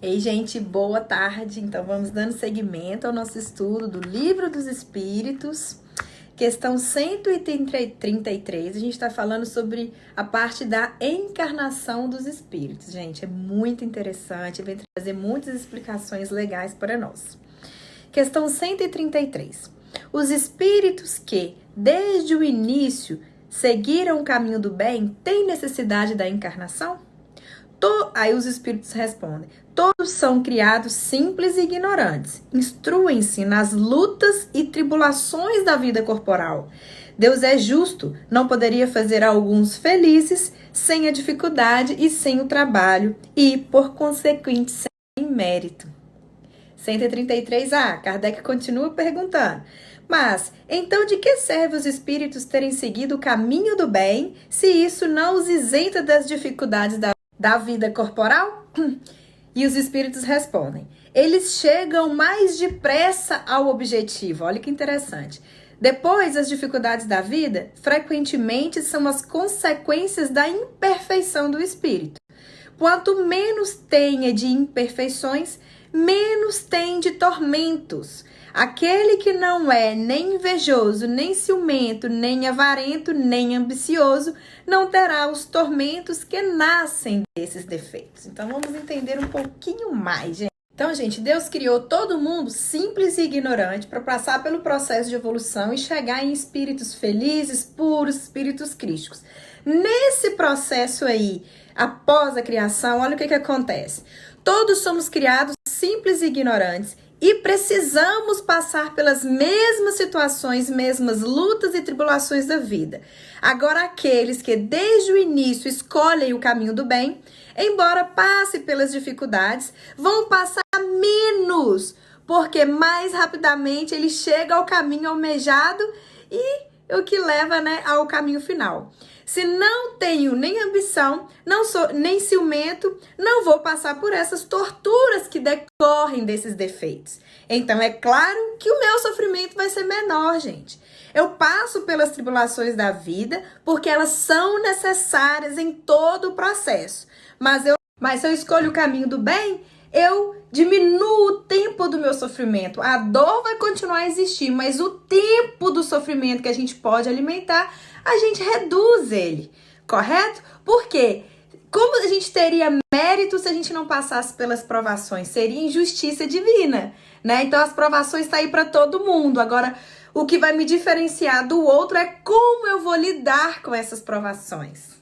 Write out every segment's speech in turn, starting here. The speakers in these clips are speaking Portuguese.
Ei, gente, boa tarde. Então, vamos dando seguimento ao nosso estudo do Livro dos Espíritos, questão 133. A gente está falando sobre a parte da encarnação dos espíritos. Gente, é muito interessante, vem trazer muitas explicações legais para nós. Questão 133. Os espíritos que, desde o início, seguiram o caminho do bem, têm necessidade da encarnação? Aí os espíritos respondem: todos são criados simples e ignorantes, instruem-se nas lutas e tribulações da vida corporal. Deus é justo, não poderia fazer alguns felizes sem a dificuldade e sem o trabalho, e, por consequente, sem mérito. 133a, Kardec continua perguntando: mas, então de que serve os espíritos terem seguido o caminho do bem, se isso não os isenta das dificuldades da vida corporal? E os espíritos respondem: eles chegam mais depressa ao objetivo. Olha que interessante. Depois, as dificuldades da vida, frequentemente são as consequências da imperfeição do espírito. Quanto menos tenha de imperfeições, menos tem de tormentos. Aquele que não é nem invejoso, nem ciumento, nem avarento, nem ambicioso, não terá os tormentos que nascem desses defeitos. Então, vamos entender um pouquinho mais, gente. Então, gente, Deus criou todo mundo simples e ignorante para passar pelo processo de evolução e chegar em espíritos felizes, puros, espíritos crísticos. Nesse processo aí, após a criação, olha o que acontece. Todos somos criados simples e ignorantes e precisamos passar pelas mesmas situações, mesmas lutas e tribulações da vida. Agora, aqueles que desde o início escolhem o caminho do bem, embora passe pelas dificuldades, vão passar menos, porque mais rapidamente ele chega ao caminho almejado e o que leva, ao caminho final. Se não tenho nem ambição, não sou nem ciumento, não vou passar por essas torturas que decorrem desses defeitos. Então, é claro que o meu sofrimento vai ser menor, gente. Eu passo pelas tribulações da vida porque elas são necessárias em todo o processo. Mas se eu escolho o caminho do bem, eu diminuo o tempo do meu sofrimento. A dor vai continuar a existir, mas o tempo do sofrimento que a gente pode alimentar, a gente reduz ele, correto? Por quê? Como a gente teria mérito se a gente não passasse pelas provações? Seria injustiça divina, né? Então as provações estão aí para todo mundo. Agora, o que vai me diferenciar do outro é como eu vou lidar com essas provações.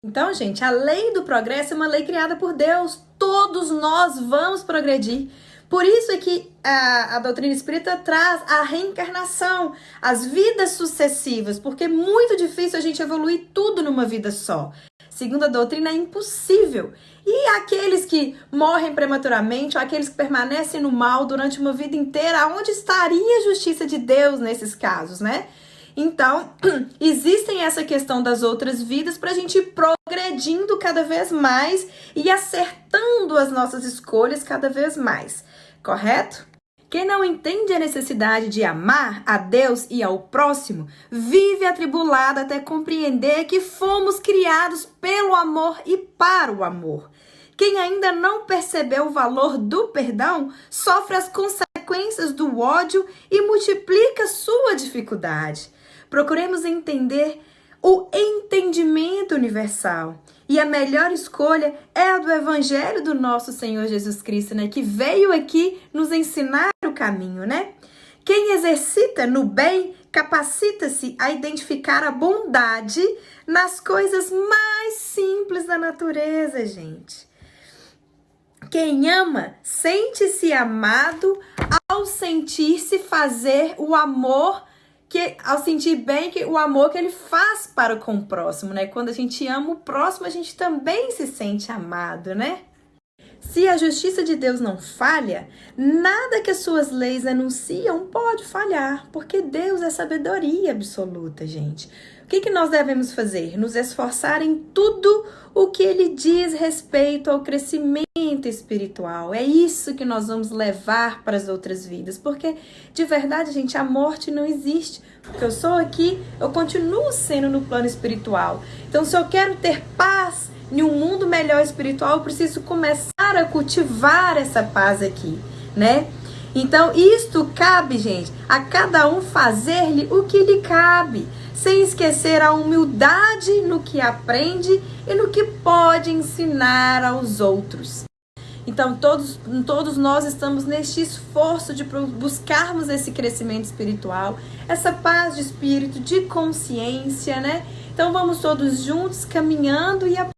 Então, gente, a lei do progresso é uma lei criada por Deus. Todos nós vamos progredir. Por isso é que a doutrina espírita traz a reencarnação, as vidas sucessivas, porque é muito difícil a gente evoluir tudo numa vida só. Segundo a doutrina, é impossível. E aqueles que morrem prematuramente, ou aqueles que permanecem no mal durante uma vida inteira, onde estaria a justiça de Deus nesses casos, né? Então, existem essa questão das outras vidas para a gente ir progredindo cada vez mais e acertando as nossas escolhas cada vez mais, correto? Quem não entende a necessidade de amar a Deus e ao próximo, vive atribulado até compreender que fomos criados pelo amor e para o amor. Quem ainda não percebeu o valor do perdão, sofre as consequências do ódio e multiplica sua dificuldade. Procuremos entender o entendimento universal. E a melhor escolha é a do Evangelho do nosso Senhor Jesus Cristo, né? Que veio aqui nos ensinar o caminho, né? Quem exercita no bem, capacita-se a identificar a bondade nas coisas mais simples da natureza, gente. Quem ama, sente-se amado ao sentir-se fazer o amor ao sentir bem que o amor que ele faz para com o próximo, né? Quando a gente ama o próximo, a gente também se sente amado, né? Se a justiça de Deus não falha, nada que as suas leis anunciam pode falhar, porque Deus é sabedoria absoluta, gente. O que nós devemos fazer? Nos esforçar em tudo o que ele diz respeito ao crescimento espiritual. É isso que nós vamos levar para as outras vidas, porque de verdade, gente, a morte não existe. Porque eu sou aqui, eu continuo sendo no plano espiritual. Então, se eu quero ter paz, em um mundo melhor espiritual, eu preciso começar a cultivar essa paz aqui, né? Então, isto cabe, gente, a cada um fazer-lhe o que lhe cabe, sem esquecer a humildade no que aprende e no que pode ensinar aos outros. Então, todos nós estamos neste esforço de buscarmos esse crescimento espiritual, essa paz de espírito, de consciência, né? Então, vamos todos juntos caminhando e